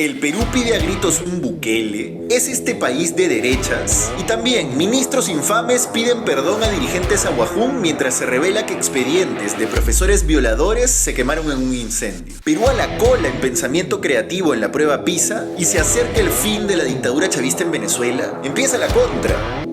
El Perú pide a gritos un Bukele. ¿Es este país de derechas? Y también, ministros infames piden perdón a dirigentes aguajún mientras se revela que expedientes de profesores violadores se quemaron en un incendio. Perú a la cola en pensamiento creativo en la prueba PISA y se acerca el fin de la dictadura chavista en Venezuela. Empieza la contra.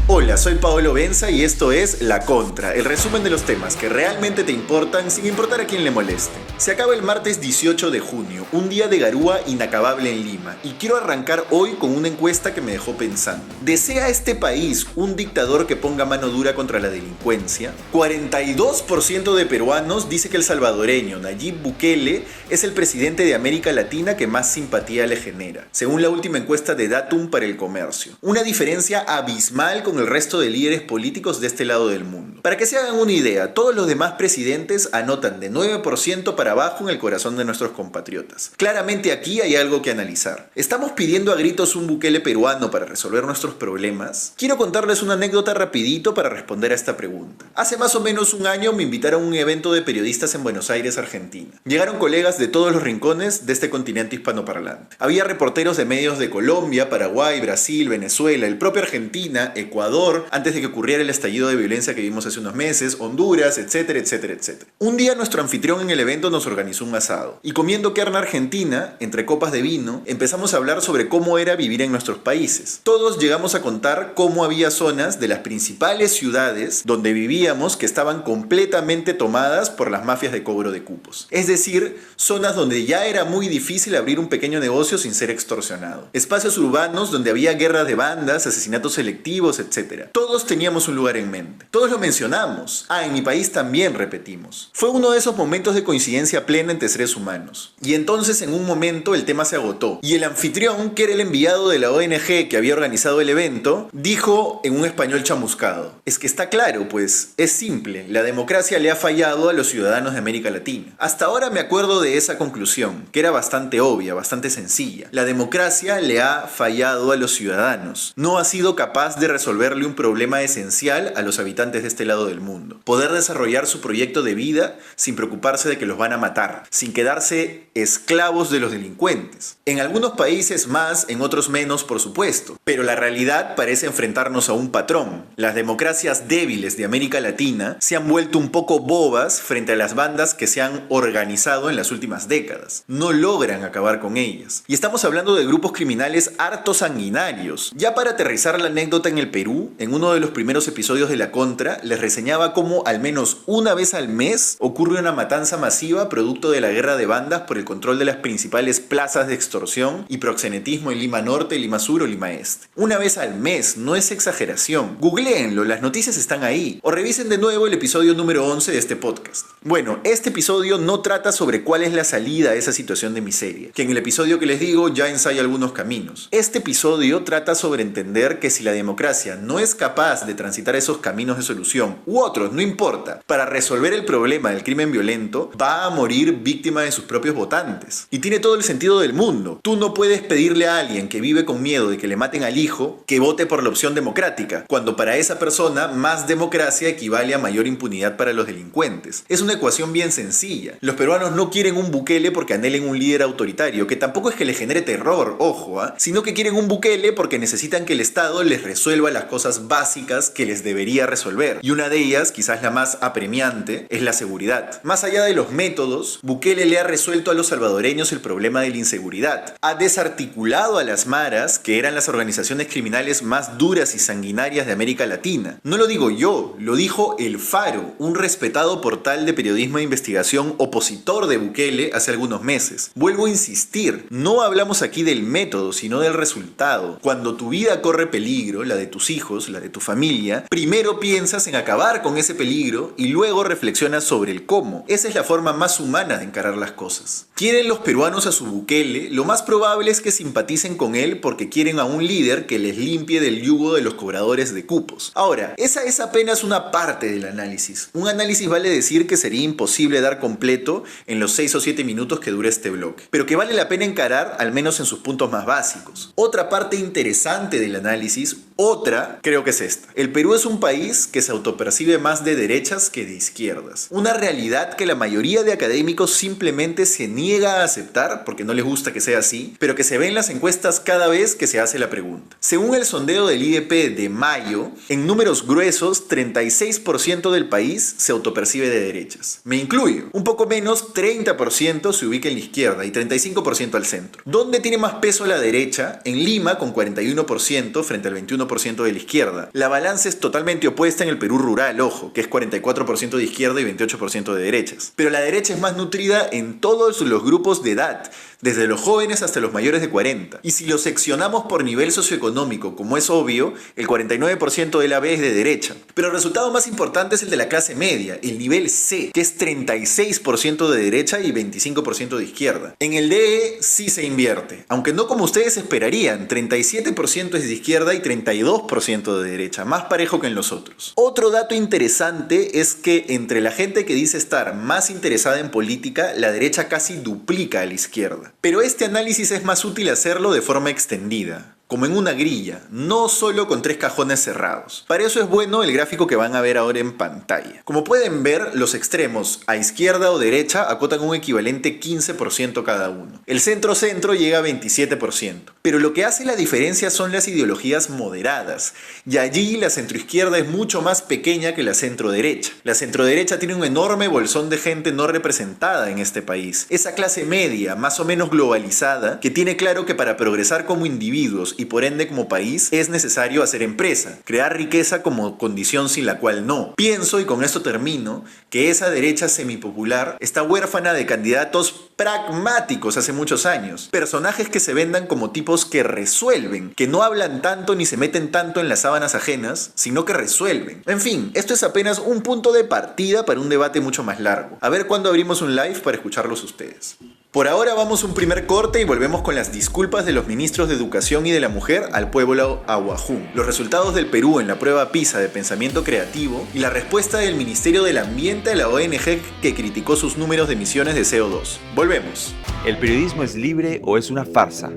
Hola, soy Paolo Benza y esto es La Contra, el resumen de los temas que realmente te importan sin importar a quién le moleste. Se acaba el martes 18 de junio, un día de garúa inacabable en Lima, y quiero arrancar hoy con una encuesta que me dejó pensando. ¿Desea este país un dictador que ponga mano dura contra la delincuencia? 42% de peruanos dice que el salvadoreño Nayib Bukele es el presidente de América Latina que más simpatía le genera, según la última encuesta de Datum para el Comercio. Una diferencia abismal con el resto de líderes políticos de este lado del mundo. Para que se hagan una idea, todos los demás presidentes anotan de 9% para abajo en el corazón de nuestros compatriotas. Claramente aquí hay algo que analizar. ¿Estamos pidiendo a gritos un Bukele peruano para resolver nuestros problemas? Quiero contarles una anécdota rapidito para responder a esta pregunta. Hace más o menos un año me invitaron a un evento de periodistas en Buenos Aires, Argentina. Llegaron colegas de todos los rincones de este continente hispanoparlante. Había reporteros de medios de Colombia, Paraguay, Brasil, Venezuela, el propio Argentina, Ecuador, antes de que ocurriera el estallido de violencia que vimos hace unos meses, Honduras, etcétera, etcétera, etcétera. Un día nuestro anfitrión en el evento nos organizó un asado y comiendo carne argentina, entre copas de vino, empezamos a hablar sobre cómo era vivir en nuestros países. Todos llegamos a contar cómo había zonas de las principales ciudades donde vivíamos que estaban completamente tomadas por las mafias de cobro de cupos. Es decir, zonas donde ya era muy difícil abrir un pequeño negocio sin ser extorsionado. Espacios urbanos donde había guerras de bandas, asesinatos selectivos, etc. Todos teníamos un lugar en mente. Todos lo mencionamos. En mi país también repetimos. Fue uno de esos momentos de coincidencia plena entre seres humanos. Y entonces en un momento el tema se agotó. Y el anfitrión, que era el enviado de la ONG que había organizado el evento, dijo en un español chamuscado: es que está claro, pues, es simple. La democracia le ha fallado a los ciudadanos de América Latina. Hasta ahora me acuerdo de esa conclusión, que era bastante obvia, bastante sencilla. La democracia le ha fallado a los ciudadanos. No ha sido capaz de resolverle un problema esencial a los habitantes de este lado del mundo: poder desarrollar su proyecto de vida sin preocuparse de que los van a matar, sin quedarse esclavos de los delincuentes. En algunos países más, en otros menos, por supuesto, pero la realidad parece enfrentarnos a un patrón. Las democracias débiles de América Latina se han vuelto un poco bobas frente a las bandas que se han organizado en las últimas décadas. No logran acabar con ellas. Y estamos hablando de grupos criminales harto sanguinarios. Ya para aterrizar la anécdota en el Perú, en uno de los primeros episodios de La Contra, les reseñaba cómo al menos una vez al mes ocurre una matanza masiva producto de la guerra de bandas por el control de las principales plazas de extorsión y proxenetismo en Lima Norte, Lima Sur o Lima Este. Una vez al mes, no es exageración. Googleenlo, las noticias están ahí. O revisen de nuevo el episodio número 11 de este podcast. Bueno, este episodio no trata sobre cuál es la salida a esa situación de miseria, que en el episodio que les digo ya ensaya algunos caminos. Este episodio trata sobre entender que si la democracia no es capaz de transitar esos caminos de solución, u otros, no importa, para resolver el problema del crimen violento, va a morir víctima de sus propios votantes. Y tiene todo el sentido del mundo. Tú no puedes pedirle a alguien que vive con miedo de que le maten al hijo que vote por la opción democrática, cuando para esa persona más democracia equivale a mayor impunidad para los delincuentes. Es una ecuación bien sencilla. Los peruanos no quieren un Bukele porque anhelen un líder autoritario, que tampoco es que le genere terror, ojo, sino que quieren un Bukele porque necesitan que el Estado les resuelva las cosas básicas que les debería resolver. Y una de ellas, quizás la más apremiante, es la seguridad. Más allá de los métodos, Bukele le ha resuelto a los salvadoreños el problema de la inseguridad. Ha desarticulado a las maras, que eran las organizaciones criminales más duras y sanguinarias de América Latina. No lo digo yo, lo dijo El Faro, un respetado portal de periodismo de investigación opositor de Bukele hace algunos meses. Vuelvo a insistir, no hablamos aquí del método, sino del resultado. Cuando tu vida corre peligro, la de tus hijos, la de tu familia, primero piensas en acabar con ese peligro y luego reflexionas sobre el cómo. Esa es la forma más humana de encarar las cosas. ¿Quieren los peruanos a su Bukele? Lo más probable es que simpaticen con él porque quieren a un líder que les limpie del yugo de los cobradores de cupos. Ahora, esa es apenas una parte del análisis. Un análisis vale decir que sería imposible dar completo en los 6 o 7 minutos que dura este bloque, pero que vale la pena encarar al menos en sus puntos más básicos. Otra parte interesante del análisis, Otra, creo que es esta. El Perú es un país que se autopercibe más de derechas que de izquierdas. Una realidad que la mayoría de académicos simplemente se niega a aceptar porque no les gusta que sea así, pero que se ve en las encuestas cada vez que se hace la pregunta. Según el sondeo del IDP de mayo, en números gruesos, 36% del país se autopercibe de derechas. Me incluyo. Un poco menos, 30% se ubica en la izquierda y 35% al centro. ¿Dónde tiene más peso la derecha? En Lima, con 41% frente al 21% de la izquierda. La balanza es totalmente opuesta en el Perú rural, ojo, que es 44% de izquierda y 28% de derechas. Pero la derecha es más nutrida en todos los grupos de edad, desde los jóvenes hasta los mayores de 40. Y si lo seccionamos por nivel socioeconómico, como es obvio, el 49% de la B es de derecha. Pero el resultado más importante es el de la clase media, el nivel C, que es 36% de derecha y 25% de izquierda. En el DE sí se invierte, aunque no como ustedes esperarían, 37% es de izquierda y 32% de derecha, más parejo que en los otros. Otro dato interesante es que entre la gente que dice estar más interesada en política, la derecha casi duplica a la izquierda. Pero este análisis es más útil hacerlo de forma extendida, como en una grilla, no solo con 3 cajones cerrados. Para eso es bueno el gráfico que van a ver ahora en pantalla. Como pueden ver, los extremos a izquierda o derecha acotan un equivalente 15% cada uno. El centro-centro llega a 27%. Pero lo que hace la diferencia son las ideologías moderadas, y allí la centroizquierda es mucho más pequeña que la centroderecha. La centroderecha tiene un enorme bolsón de gente no representada en este país. Esa clase media, más o menos globalizada, que tiene claro que para progresar como individuos y por ende como país es necesario hacer empresa, crear riqueza como condición sin la cual no. Pienso, y con esto termino, que esa derecha semipopular está huérfana de candidatos pragmáticos hace muchos años. Personajes que se vendan como tipos que resuelven, que no hablan tanto ni se meten tanto en las sábanas ajenas, sino que resuelven. En fin, esto es apenas un punto de partida para un debate mucho más largo. A ver cuándo abrimos un live para escucharlos ustedes. Por ahora vamos a un primer corte y volvemos con las disculpas de los ministros de Educación y de la Mujer al pueblo ahuajún, los resultados del Perú en la prueba PISA de pensamiento creativo y la respuesta del Ministerio del Ambiente a la ONG que criticó sus números de emisiones de CO2. Volvemos. ¿El periodismo es libre o es una farsa?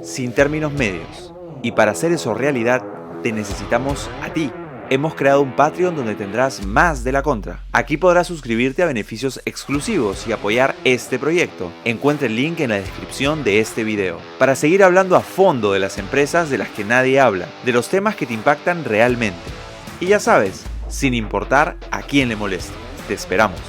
Sin términos medios. Y para hacer eso realidad, te necesitamos a ti. Hemos creado un Patreon donde tendrás más de La Contra. Aquí podrás suscribirte a beneficios exclusivos y apoyar este proyecto. Encuentra el link en la descripción de este video. Para seguir hablando a fondo de las empresas de las que nadie habla, de los temas que te impactan realmente. Y ya sabes, sin importar a quién le moleste. Te esperamos.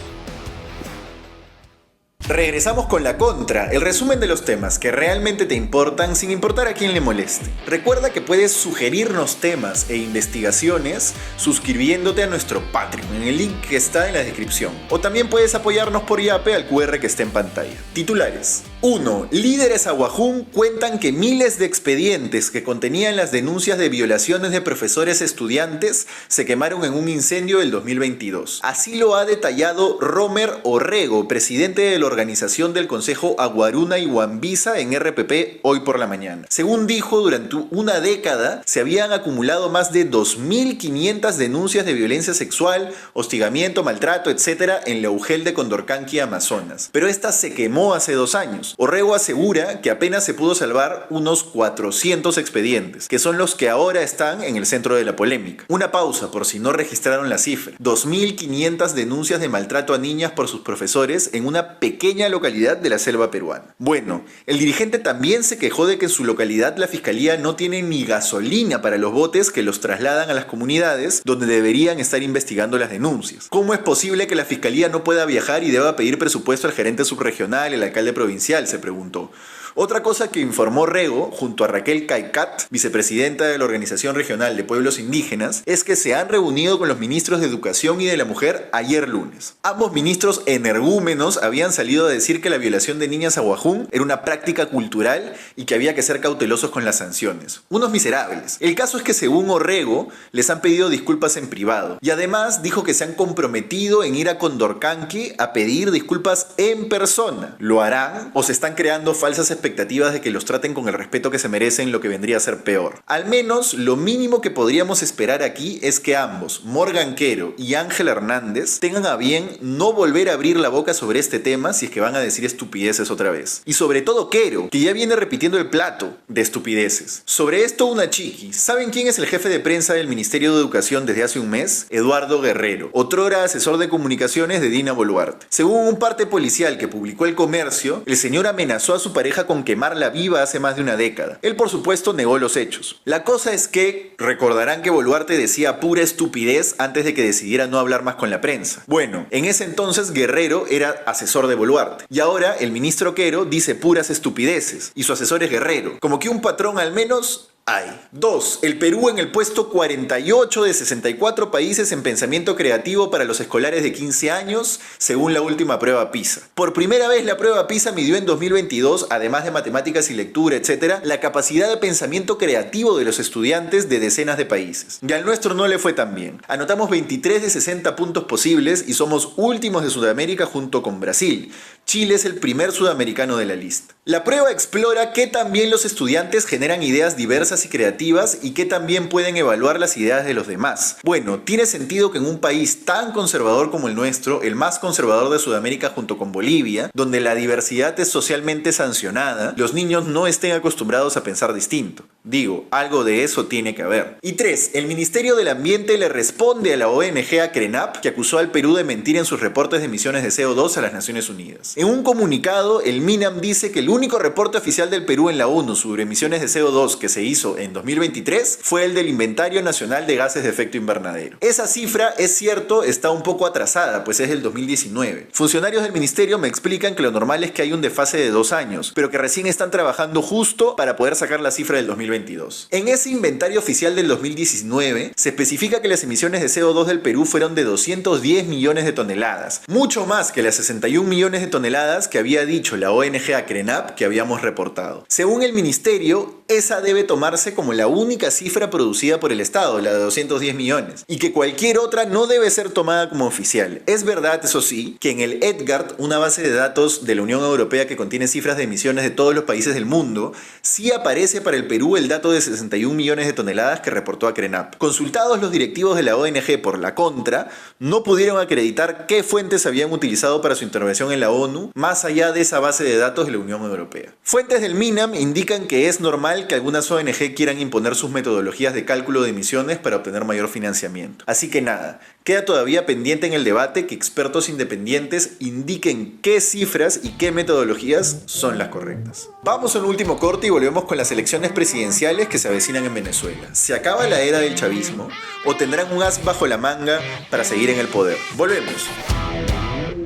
Regresamos con La Contra, el resumen de los temas que realmente te importan sin importar a quién le moleste. Recuerda que puedes sugerirnos temas e investigaciones suscribiéndote a nuestro Patreon en el link que está en la descripción. O también puedes apoyarnos por Yape al QR que está en pantalla. Titulares. 1. Líderes ahuajún cuentan que miles de expedientes que contenían las denuncias de violaciones de profesores estudiantes se quemaron en un incendio del 2022. Así lo ha detallado Romer Orrego, presidente de la organización del Consejo Aguaruna y Huambiza en RPP hoy por la mañana. Según dijo, durante una década se habían acumulado más de 2.500 denuncias de violencia sexual, hostigamiento, maltrato, etc. en la UGEL de Condorcanqui, Amazonas. Pero esta se quemó hace 2 años. Orrego asegura que apenas se pudo salvar unos 400 expedientes, que son los que ahora están en el centro de la polémica. Una pausa por si no registraron la cifra. 2.500 denuncias de maltrato a niñas por sus profesores en una pequeña localidad de la selva peruana. Bueno, el dirigente también se quejó de que en su localidad la fiscalía no tiene ni gasolina para los botes que los trasladan a las comunidades donde deberían estar investigando las denuncias. ¿Cómo es posible que la fiscalía no pueda viajar y deba pedir presupuesto al gerente subregional, el alcalde provincial? Se preguntó. Otra cosa que informó Rego, junto a Raquel Caicat, vicepresidenta de la Organización Regional de Pueblos Indígenas, es que se han reunido con los ministros de Educación y de la Mujer ayer lunes. Ambos ministros energúmenos habían salido a decir que la violación de niñas ahuajún era una práctica cultural y que había que ser cautelosos con las sanciones. Unos miserables. El caso es que según Orrego, les han pedido disculpas en privado. Y además dijo que se han comprometido en ir a Condorcanqui a pedir disculpas en persona. ¿Lo harán o se están creando falsas expectativas expectativas de que los traten con el respeto que se merecen, lo que vendría a ser peor. Al menos lo mínimo que podríamos esperar aquí es que ambos, Morgan Quero y Ángel Hernández, tengan a bien no volver a abrir la boca sobre este tema si es que van a decir estupideces otra vez. Y sobre todo Quero, que ya viene repitiendo el plato de estupideces. Sobre esto una chiqui. ¿Saben quién es el jefe de prensa del Ministerio de Educación desde hace un mes? Eduardo Guerrero, otrora asesor de comunicaciones de Dina Boluarte. Según un parte policial que publicó El Comercio, el señor amenazó a su pareja con quemarla viva hace más de una década. Él, por supuesto, negó los hechos. La cosa es que recordarán que Boluarte decía pura estupidez antes de que decidiera no hablar más con la prensa. Bueno, en ese entonces Guerrero era asesor de Boluarte. Y ahora el ministro Quero dice puras estupideces. Y su asesor es Guerrero. Como que un patrón al menos hay. 2. El Perú en el puesto 48 de 64 países en pensamiento creativo para los escolares de 15 años, según la última prueba PISA. Por primera vez la prueba PISA midió en 2022, además de matemáticas y lectura, etc., la capacidad de pensamiento creativo de los estudiantes de decenas de países. Y al nuestro no le fue tan bien. Anotamos 23 de 60 puntos posibles y somos últimos de Sudamérica junto con Brasil. Chile es el primer sudamericano de la lista. La prueba explora qué también los estudiantes generan ideas diversas y creativas y qué también pueden evaluar las ideas de los demás. Bueno, tiene sentido que en un país tan conservador como el nuestro, el más conservador de Sudamérica junto con Bolivia, donde la diversidad es socialmente sancionada, los niños no estén acostumbrados a pensar distinto. Digo, algo de eso tiene que haber. Y 3. El Ministerio del Ambiente le responde a la ONG ACRENAP, que acusó al Perú de mentir en sus reportes de emisiones de CO2 a las Naciones Unidas. En un comunicado, el MINAM dice que el único reporte oficial del Perú en la ONU sobre emisiones de CO2 que se hizo en 2023 fue el del Inventario Nacional de Gases de Efecto Invernadero. Esa cifra, es cierto, está un poco atrasada, pues es del 2019. Funcionarios del ministerio me explican que lo normal es que hay un desfase de 2 años, pero que recién están trabajando justo para poder sacar la cifra del 2022. En ese inventario oficial del 2019 se especifica que las emisiones de CO2 del Perú fueron de 210 millones de toneladas, mucho más que las 61 millones de toneladas que había dicho la ONG ACRENAP que habíamos reportado. Según el ministerio, esa debe tomarse como la única cifra producida por el Estado, la de 210 millones, y que cualquier otra no debe ser tomada como oficial. Es verdad, eso sí, que en el EDGAR, una base de datos de la Unión Europea que contiene cifras de emisiones de todos los países del mundo, sí aparece para el Perú el dato de 61 millones de toneladas que reportó ACRENAP. Consultados los directivos de la ONG por la contra, no pudieron acreditar qué fuentes habían utilizado para su intervención en la ONU, más allá de esa base de datos de la Unión Europea. Fuentes del MINAM indican que es normal que algunas ONG quieran imponer sus metodologías de cálculo de emisiones para obtener mayor financiamiento. Así que nada, queda todavía pendiente en el debate que expertos independientes indiquen qué cifras y qué metodologías son las correctas. Vamos a un último corte y volvemos con las elecciones presidenciales que se avecinan en Venezuela. ¿Se acaba la era del chavismo o tendrán un as bajo la manga para seguir en el poder? Volvemos.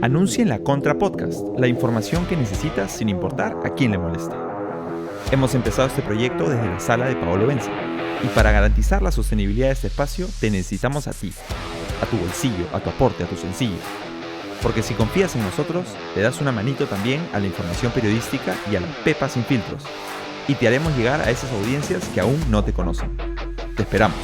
Anuncia en La Contra Podcast la información que necesitas sin importar a quién le moleste. Hemos empezado este proyecto desde la sala de Paolo Benza y para garantizar la sostenibilidad de este espacio te necesitamos a ti, a tu bolsillo, a tu aporte, a tu sencillo. Porque si confías en nosotros, le das una manito también a la información periodística y a la Pepa sin filtros. Y te haremos llegar a esas audiencias que aún no te conocen. Te esperamos.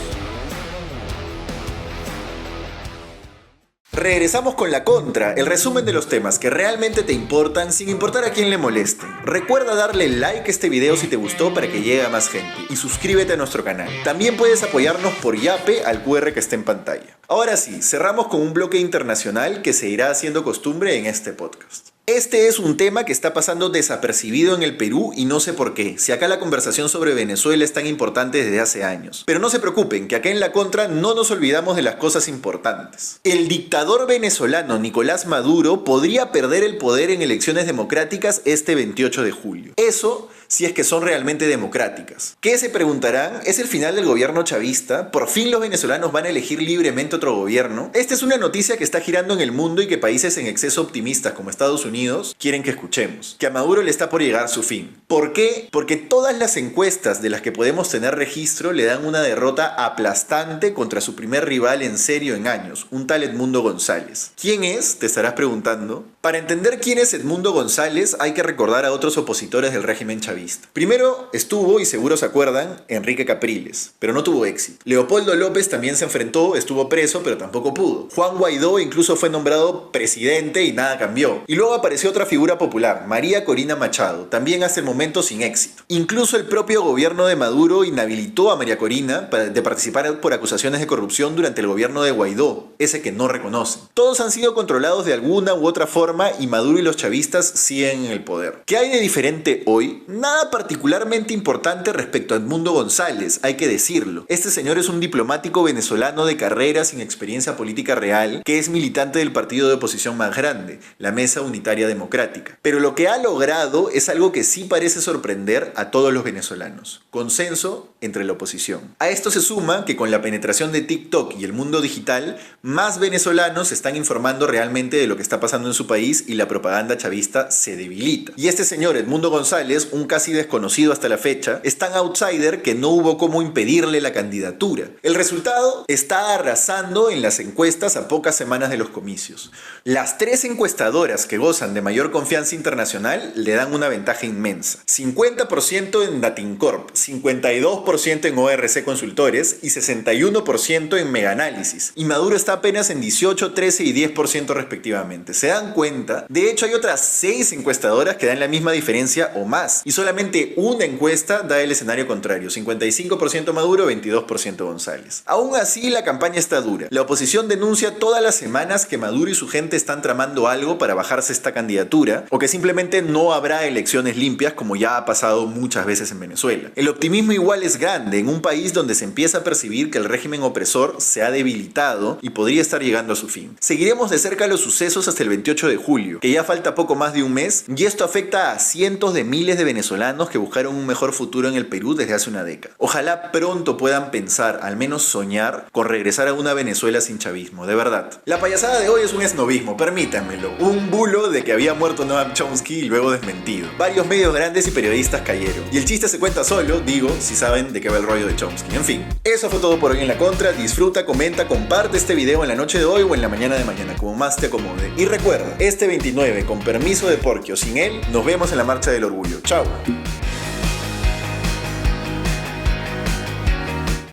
Regresamos con La Contra, el resumen de los temas que realmente te importan sin importar a quién le moleste. Recuerda darle like a este video si te gustó para que llegue a más gente y suscríbete a nuestro canal. También puedes apoyarnos por Yape al QR que está en pantalla. Ahora sí, cerramos con un bloque internacional que se irá haciendo costumbre en este podcast. Este es un tema que está pasando desapercibido en el Perú y no sé por qué, si acá la conversación sobre Venezuela es tan importante desde hace años. Pero no se preocupen, que acá en La Contra no nos olvidamos de las cosas importantes. El dictador venezolano Nicolás Maduro podría perder el poder en elecciones democráticas este 28 de julio. Eso si es que son realmente democráticas. ¿Qué se preguntarán? ¿Es el final del gobierno chavista? ¿Por fin los venezolanos van a elegir libremente otro gobierno? Esta es una noticia que está girando en el mundo y que países en exceso optimistas como Estados Unidos quieren que escuchemos. Que a Maduro le está por llegar su fin. ¿Por qué? Porque todas las encuestas de las que podemos tener registro le dan una derrota aplastante contra su primer rival en serio en años, un tal Edmundo González. ¿Quién es? Te estarás preguntando. Para entender quién es Edmundo González hay que recordar a otros opositores del régimen chavista. chavista. Primero estuvo, y seguro se acuerdan, Enrique Capriles, pero no tuvo éxito. Leopoldo López también se enfrentó, estuvo preso, pero tampoco pudo. Juan Guaidó incluso fue nombrado presidente y nada cambió. Y luego apareció otra figura popular, María Corina Machado, también hasta el momento sin éxito. Incluso el propio gobierno de Maduro inhabilitó a María Corina de participar por acusaciones de corrupción durante el gobierno de Guaidó, ese que no reconocen. Todos han sido controlados de alguna u otra forma y Maduro y los chavistas siguen en el poder. ¿Qué hay de diferente hoy? Nada particularmente importante respecto a Edmundo González, hay que decirlo. Este señor es un diplomático venezolano de carrera sin experiencia política real, que es militante del partido de oposición más grande, la Mesa Unitaria Democrática. Pero lo que ha logrado es algo que sí parece sorprender a todos los venezolanos: consenso entre la oposición. A esto se suma que con la penetración de TikTok y el mundo digital, más venezolanos se están informando realmente de lo que está pasando en su país y la propaganda chavista se debilita. Y este señor Edmundo González, un casi desconocido hasta la fecha, es tan outsider que no hubo cómo impedirle la candidatura. El resultado está arrasando en las encuestas a pocas semanas de los comicios. Las 3 encuestadoras que gozan de mayor confianza internacional le dan una ventaja inmensa: 50% en Datincorp, 52% en ORC Consultores y 61% en Megaanálisis. Y Maduro está apenas en 18, 13 y 10% respectivamente. ¿Se dan cuenta? De hecho, hay otras 6 encuestadoras que dan la misma diferencia o más. Y solamente una encuesta da el escenario contrario: 55% Maduro, 22% González. Aún así, la campaña está dura. La oposición denuncia todas las semanas que Maduro y su gente están tramando algo para bajarse esta candidatura, o que simplemente no habrá elecciones limpias, como ya ha pasado muchas veces en Venezuela. El optimismo igual es grande en un país donde se empieza a percibir que el régimen opresor se ha debilitado y podría estar llegando a su fin. Seguiremos de cerca los sucesos hasta el 28 de julio, que ya falta poco más de un mes, y esto afecta a cientos de miles de venezolanos que buscaron un mejor futuro en el Perú desde hace una década. Ojalá pronto puedan pensar, al menos soñar, con regresar a una Venezuela sin chavismo, de verdad. La payasada de hoy es un esnovismo, permítanmelo. Un bulo de que había muerto Noam Chomsky y luego desmentido. Varios medios grandes y periodistas cayeron. Y el chiste se cuenta solo, digo, si saben de qué va el rollo de Chomsky. En fin, eso fue todo por hoy en La Contra. Disfruta, comenta, comparte este video en la noche de hoy o en la mañana de mañana, como más te acomode. Y recuerda, este 29, con permiso de Porky o sin él, nos vemos en la Marcha del Orgullo. ¡Chao!